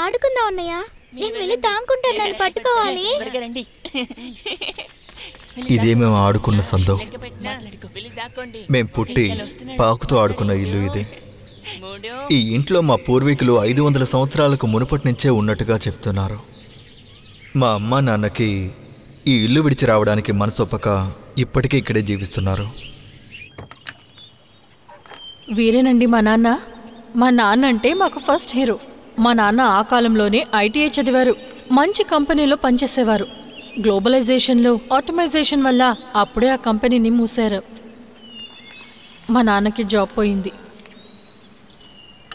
ఆడుకుందాం అన్నయ్య. నేను వెళ్ళి తాంకుంటాను, నన్ను పట్టుకోవాలి. ఇదే మేము ఆడుకున్న సందో. మేం పుట్టి పాకుతూ ఆడుకున్న ఇల్లు ఇది. ఈ ఇంట్లో మా పూర్వీకులు 500 సంవత్సరాలకు మునుపటి నుంచే ఉన్నట్టుగా చెప్తున్నారు. మా అమ్మ నాన్నకి ఈ ఇల్లు విడిచి రావడానికి మనసొప్పక ఇప్పటికీ ఇక్కడే జీవిస్తున్నారు. వీరేనండి మా నాన్న. మా నాన్న అంటే మాకు ఫస్ట్ హీరో. మా నాన్న ఆ కాలంలోనే ఐటీఐ చదివారు. మంచి కంపెనీలో పనిచేసేవారు. గ్లోబలైజేషన్లో ఆటోమైజేషన్ వల్ల అప్పుడే ఆ కంపెనీని మూసారు. మా నాన్నకి జాబ్ పోయింది.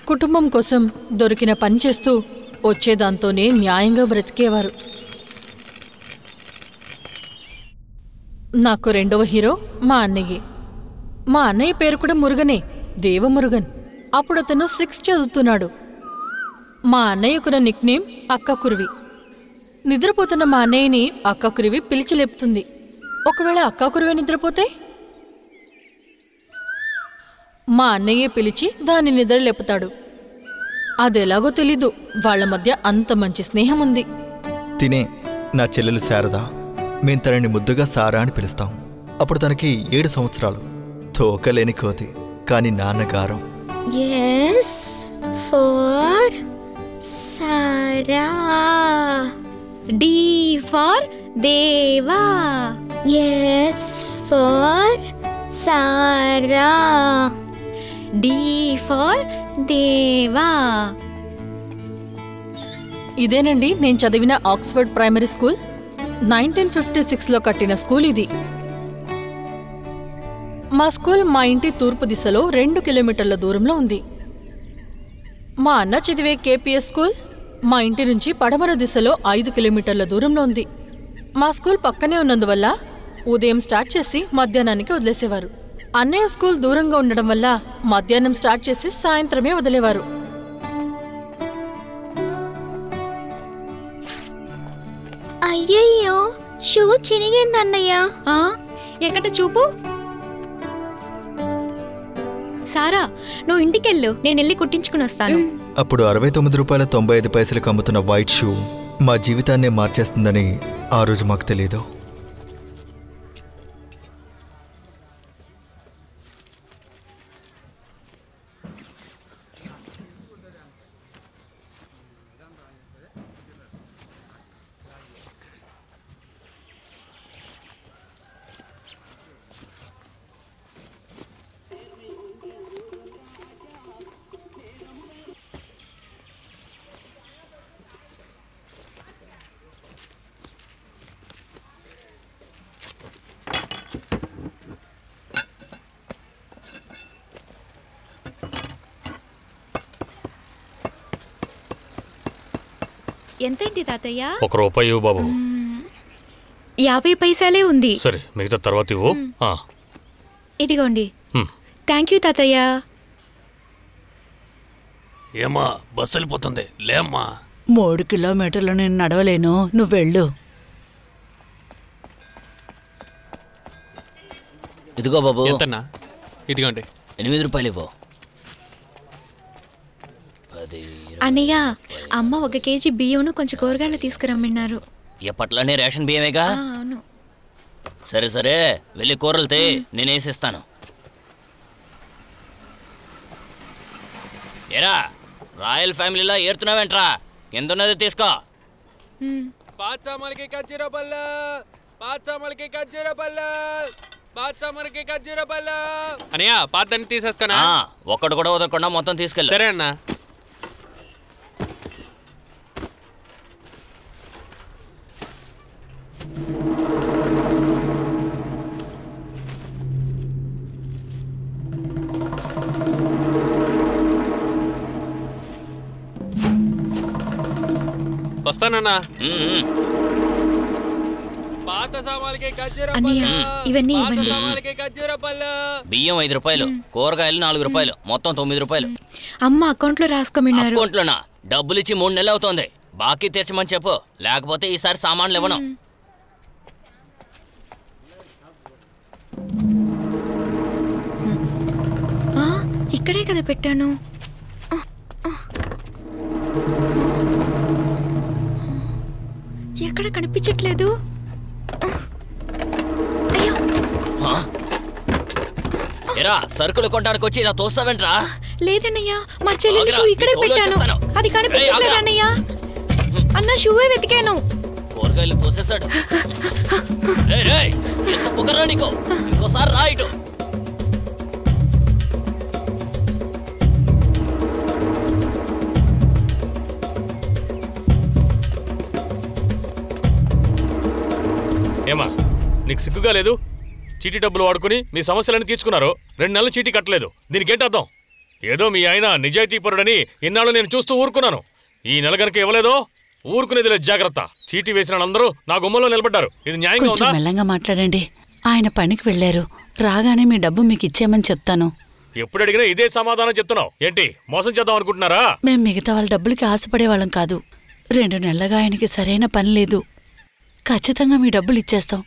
కుటుంబం కోసం దొరికిన పని చేస్తూ వచ్చేదాంతోనే న్యాయంగా బ్రతికేవారు. నాకు రెండవ హీరో మా అన్నయ్య. మా అన్నయ్య పేరు కూడా మురుగనే, దేవమురుగన్. అప్పుడు అతను 6th చదువుతున్నాడు. మా అన్నయ్యకున్న నిక్నేమ్ అక్క కురివి. నిద్రపోతున్న మా అన్నయ్యని అక్క కురివి పిలిచి లేపుతుంది. ఒకవేళ అక్క కురివి నిద్రపోతే మా అన్నయ్యే పిలిచి దాన్ని నిద్ర లేపుతాడు. అదెలాగో తెలీదు, వాళ్ల మధ్య అంత మంచి స్నేహం ఉంది. తినే నా చెల్లెలు శారద. మేం తనని ముద్దుగా సారా అని పిలుస్తాం. అప్పుడు తనకి 7 సంవత్సరాలు. తోకలేని కోతి, కానీ నాన్నగారం. Yes for Sara. D for Deva. Yes for Sara. D for Deva. ఇదేనండి నేను చదివిన ఆక్స్ఫర్డ్ ప్రైమరీ స్కూల్. 1956లో కట్టిన స్కూల్ ఇది. మా స్కూల్ మా ఇంటి తూర్పు దిశలో 2 కిలోమీటర్ల దూరంలో ఉంది. మా అన్న చదివే కేపీఎస్ స్కూల్ మా ఇంటి నుంచి పడమర దిశలో 5 కిలోమీటర్ల దూరంలో ఉంది. మా స్కూల్ పక్కనే ఉన్నందువల్ల ఉదయం స్టార్ట్ చేసి మధ్యాహ్నానికి వదిలేసేవారు. అన్నయ్య స్కూల్ దూరంగా ఉండడం వల్ల మధ్యాహ్నం స్టార్ట్ చేసి సాయంత్రమే వదిలేవారు. అయ్యయ్యో, షూ చినిగిందన్నయ్య. ఎక్కడ చూపు. సారా, నువ్వు ఇంటికెళ్ళు, నేను వెళ్ళి కుట్టించుకుని వస్తాను. అప్పుడు 69 రూపాయల 95 పైసలకు అమ్ముతున్న వైట్ షూ మా జీవితాన్నే మార్చేస్తుందని ఆ రోజు మాకు తెలీదు. ఎంతైంది తాతయ్య? 1 రూపాయి ఇవ్వు బాబు. 50 పైసలే ఉంది. సరే, మిగతా తర్వాత ఇవ్వు. ఇదిగోండి. థ్యాంక్ యూ తాతయ్య. ఏమా బస్సు వెళ్ళిపోతుంది, లేమ్మా. 3 కిలోమీటర్లు నేను నడవలేను, నువ్వు వెళ్ళు. ఇదిగో బాబు. ఎంతన్నా? ఇదిగోండి. 8 రూపాయలు ఇవ్వు. అన్నయ్య, అమ్మ 1 కేజీ బియ్యం కొంచెం కూరగాయలు తీసుకురమ్మన్నారు. ఎప్పట్లానే రేషన్ బియ్యమేగా? అవును. సరే సరే, వెళ్ళి కూరలు తే, నేను వేసిస్తాను. ఏరా, రాయల్ ఫ్యామిలీలో ఏరుతున్నావేంట్రా? ఎందున్నది తీసుకో. అన్నయ్య, పాతని తీసేసుకున్నా. ఒక్కడు కూడా వదలకుండా మొత్తం తీసుకెళ్ళి. సరే అన్నా. వస్తానన్నా. ఇవన్నీ బియ్యం 5 రూపాయలు, కూరగాయలు 4 రూపాయలు, మొత్తం 9 రూపాయలు. అమ్మ అకౌంట్లో రాసుకోమన్నారు. అకౌంట్లోనా? డబ్బులు ఇచ్చి 3 నెలలు అవుతోంది. బాకీ తీర్చమని చెప్పు, లేకపోతే ఈసారి సామాన్లు ఇవ్వను. ఇక్కడే కదా పెట్టాను. ఎక్కడ కనిపించట్లేదు. అయ్యో, ఎరా సరుకులు కొనడానికి వచ్చి ఇలా తోస్తావేంట్రా? లేదన్నయ్య, మా చెల్లెలు షూ ఇక్కడే పెట్టాను. అది కనిపించట్లేదు అన్నయ్య. అన్న షూవే వెతికాను. కూరగాయలు తోసేశాడు. ఎంత పొగరా నీకు? ఇంకోసారి రా ఇటు. ఏమా నీకు సిగ్గుగా లేదు? చీటీ డబ్బులు వాడుకుని మీ సమస్యలను తీర్చుకున్నారు. 2 నెలలు చీటీ కట్టలేదు. దీనికేంటి అర్థం? ఏదో మీ ఆయన నిజాయితీ పరుడని ఇన్నాళ్ళు నేను చూస్తూ ఊరుకున్నాను. ఈ నెల గనక ఇవ్వలేదో ఊరుకునేది లేదు. జాగ్రత్త. చీటీ వేసిన వాళ్ళందరూ నా గుమ్మలో నిలబడ్డారు. ఇది న్యాయంగా ఉందా? కొంచెం మెల్లంగా మాట్లాడండి. ఆయన పనికి వెళ్ళారు. రాగానే మీ డబ్బు మీకు ఇచ్చేయమని చెప్తాను. ఎప్పుడు అడిగినా ఇదే సమాధానం చెప్తున్నావు. ఏంటి మోసం చేద్దాం అనుకుంటున్నారా? మేం మిగతా వాళ్ళ డబ్బులకి ఆశపడేవాళ్ళం కాదు. 2 నెలలుగా ఆయనకి సరైన పని లేదు. ఖచ్చితంగా మీ డబ్బులు ఇచ్చేస్తాం.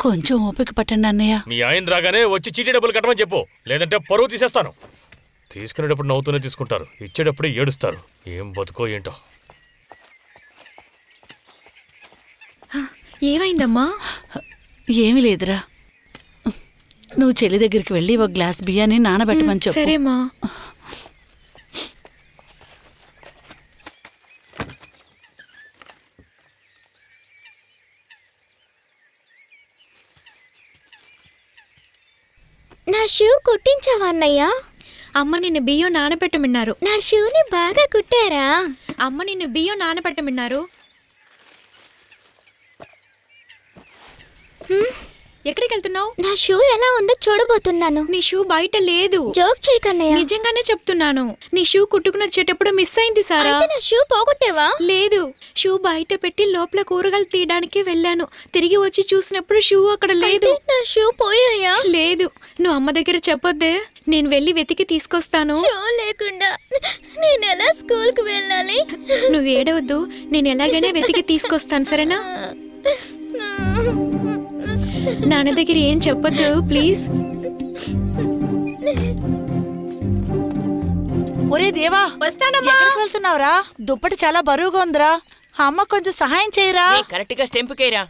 కొంచెం ఓపిక పట్టండి అన్నయ్య. మీ ఆయన రాగానే వచ్చి చీటీ డబ్బులు కట్టమని చెప్పు. లేదంటే పరువు తీసేస్తాను. తీసుకునేటప్పుడు నవ్వుతూనే తీసుకుంటారు, ఇచ్చేటప్పుడే ఏడుస్తారు. ఏం బతుకో ఏంటో. ఏమైందమ్మా? ఏమీ లేదురా. నువ్వు చెల్లి దగ్గరికి వెళ్ళి 1 గ్లాస్ బియ్యాన్ని నానబెట్టమని చెప్పు. సరేమా. నా షూ కుట్టించావా అన్నయ్య? అమ్మ నిన్ను బియ్యం నానబెట్టమన్నారు. నా షూని బాగా కుట్టారా? అమ్మ నిన్ను బియ్యం నానబెట్టమన్నారు. ఎక్కడికి వెళ్తున్నావు? నా షూ ఎలా ఉందో చూడబోతున్నాను. నీ షూ బయట లేదు. జోక్ చేయకన్నయ్య. నిజంగానే చెప్తున్నాను. నీ షూ కుట్టుకుని వచ్చేటప్పుడు మిస్ అయింది సారా. అయితే నా షూ పోగొట్టేవా? లేదు, షూ బయట పెట్టి లోపల కూరగాయలు తీయడానికి వెళ్ళాను. తిరిగి వచ్చి చూసినప్పుడు షూ అక్కడ లేదు. నా షూ పోయాయా? లేదు. నువ్వు అమ్మ దగ్గర చెప్పొద్దే. నేను వెళ్ళి వెతికి తీసుకొస్తాను. షూ లేకుండా నేను ఎలా స్కూల్ కు వెళ్ళాలి? నువ్వు ఏడవద్దు, నేను ఎలాగైనా వెతికి తీసుకొస్తాను, సరేనా? నాన్న దగ్గర ఏం చెప్పొద్దు ప్లీజ్. ఒరే దేవా, ఎక్కడికి వెళ్తున్నావురా? దుప్పటి చాలా బరువుగా ఉందిరా. అమ్మ కొంచెం సహాయం చేయరా. కరెక్ట్ గా స్టెంప్ కేరా.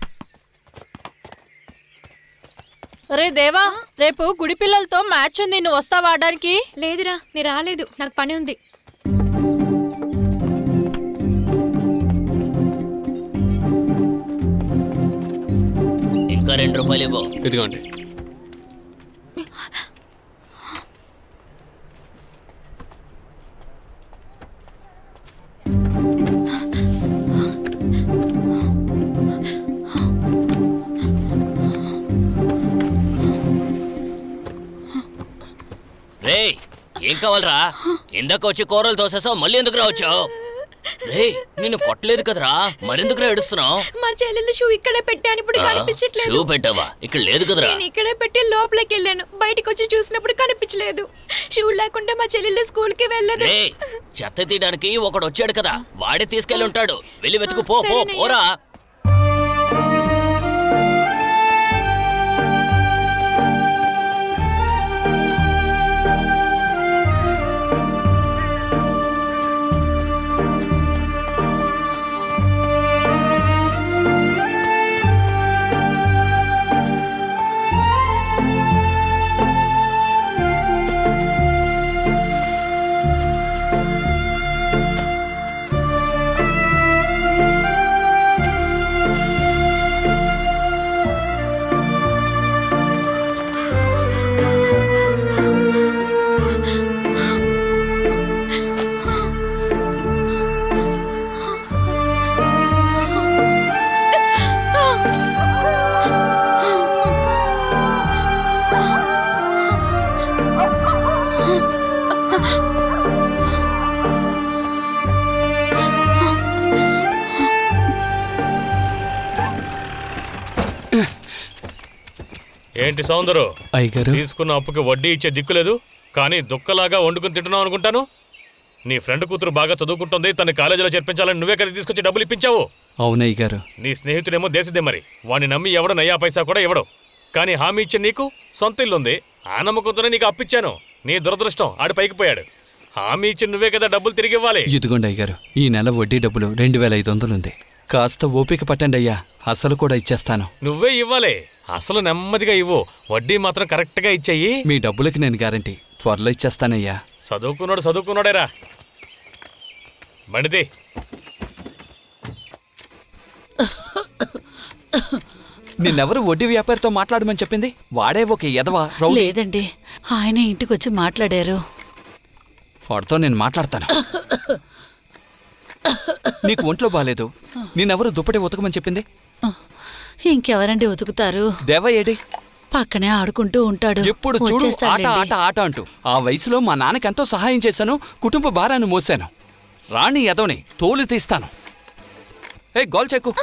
రే దేవా, రేపు గుడి పిల్లలతో మ్యాచ్ ఉంది. నువ్వు వస్తావా ఆడడానికి? లేదురా, నేను రాలేదు. నాకు పని ఉంది. ఇంకా 2 రూపాయలు ఇవ్వు. ఇదిగోండి. రే ఏం కావాలరా? ఇందాక వచ్చి కూరలు తోసేసావు, మళ్ళీ ఎందుకు రావచ్చావు? రే నిన్ను కొట్టలేదు కదరా, మరెందుకురా ఏడుస్తున్నావు? మా చెల్లెలు షూ ఇక్కడే పెట్టాను, ఇప్పుడు కనిపించట్లేదు. షూ పెట్టావా? ఇక్కడ లేదు కదరా. నేను ఇక్కడే పెట్టి లోపలికి వెళ్ళాను. బయటకు వచ్చి చూసినప్పుడు కనిపించలేదు. షూ లేకుండా మా చెల్లెలు స్కూల్ కి వెళ్ళదు. రే చెత్త తీయడానికి ఒకడు వచ్చాడు కదా, వాడే తీసుకెళ్ళి ఉంటాడు. వెళ్ళి వెతుకు. పో పో పోరా. ఏంటి సౌందరు, అయ్యగారు తీసుకున్న అప్పుకి వడ్డీ ఇచ్చే దిక్కులేదు, కానీ దుక్కలాగా వండుకుని తింటున్నావు అనుకుంటాను. నీ ఫ్రెండ్ కూతురు బాగా చదువుకుంటుంది, తన కాలేజీలో చేర్పించాలని నువ్వే కదా తీసుకొచ్చి డబ్బులు ఇప్పించావు. అవునయ్య గారు. నీ స్నేహితుడేమో దేశదే, మరి వాడిని నమ్మి ఎవడో నయ్యా పైసా కూడా ఇవ్వడు. కానీ హామీ ఇచ్చే నీకు సొంత ఇల్లుంది, ఆ నమ్మకంతోనే నీకు అప్పిచ్చాను. నీ దురదృష్టం ఆడు పైకి పోయాడు. హామీ ఇచ్చి నువ్వే కదా డబ్బులు తిరిగి ఇవ్వాలి. ఇదిగోండి అయ్యగారు, ఈ నెల వడ్డీ డబ్బులు 2500 ఉంది. కాస్త ఓపిక పట్టండి అయ్యా, అసలు కూడా ఇచ్చేస్తాను. నువ్వే ఇవ్వాలి, అసలు నెమ్మదిగా ఇవ్వు, వడ్డీ మాత్రం కరెక్ట్గా ఇచ్చేయి. మీ డబ్బులకి నేను గ్యారంటీ, త్వరలో ఇచ్చేస్తానయ్యా. చదువుకున్నాడేరా. బండిది. నిన్నెవరు వడ్డీ వ్యాపారితో మాట్లాడమని చెప్పింది? వాడే ఒక ఎదవా రౌడీ. లేదండి, ఆయన ఇంటికొచ్చి మాట్లాడారు. వాడితో నేను మాట్లాడతాను. నీకు ఒంట్లో బాలేదు, నిన్నెవరు దుప్పటి ఉతకమని చెప్పింది? ఇంకెవరండి ఉతుకుతారు? దేవ ఏడి? పక్కనే ఆడుకుంటూ ఉంటాడు. ఎప్పుడు చూడు ఆట ఆట ఆట అంటూ. ఆ వయసులో మా నాన్నకి ఎంతో సహాయం చేశాను, కుటుంబ భారాన్ని మోసాను. రాణి ఎదవని తోలు తీస్తాను. ఏ గోల్ చెక్కు.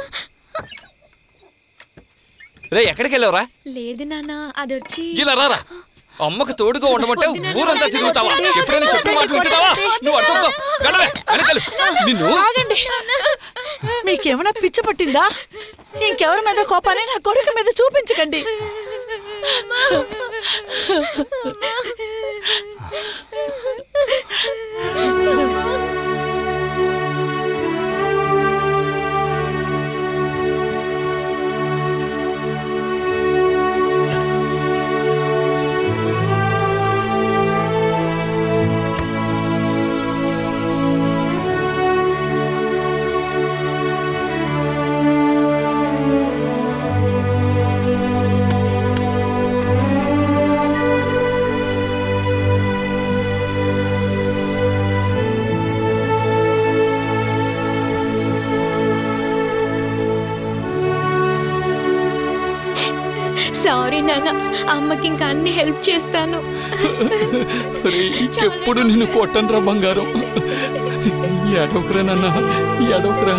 రే ఎక్కడికి వెళ్ళావురా? లేదు నాన్న, అది వచ్చి ఇలా రారా. అమ్మకు తోడుగా ఉండమంటే ఊరంతా తిరుగుతావా? ఎప్పుడైనా చెప్పిన మాట వింటున్నావా? నువ్వు అర్థంకో. నిన్ను ఆగండి. మీకేమైనా పిచ్చి పట్టిందా? ఇంకెవరి మీద కోపాన్ని నా కొడుకు మీద చూపించకండి. సారీ నాన్న, అమ్మకి ఇంకా అన్ని హెల్ప్ చేస్తాను. ఎప్పుడు నిన్ను కొట్టనురా బంగారం. ఎడొకరా నాన్న, ఎడొకరా.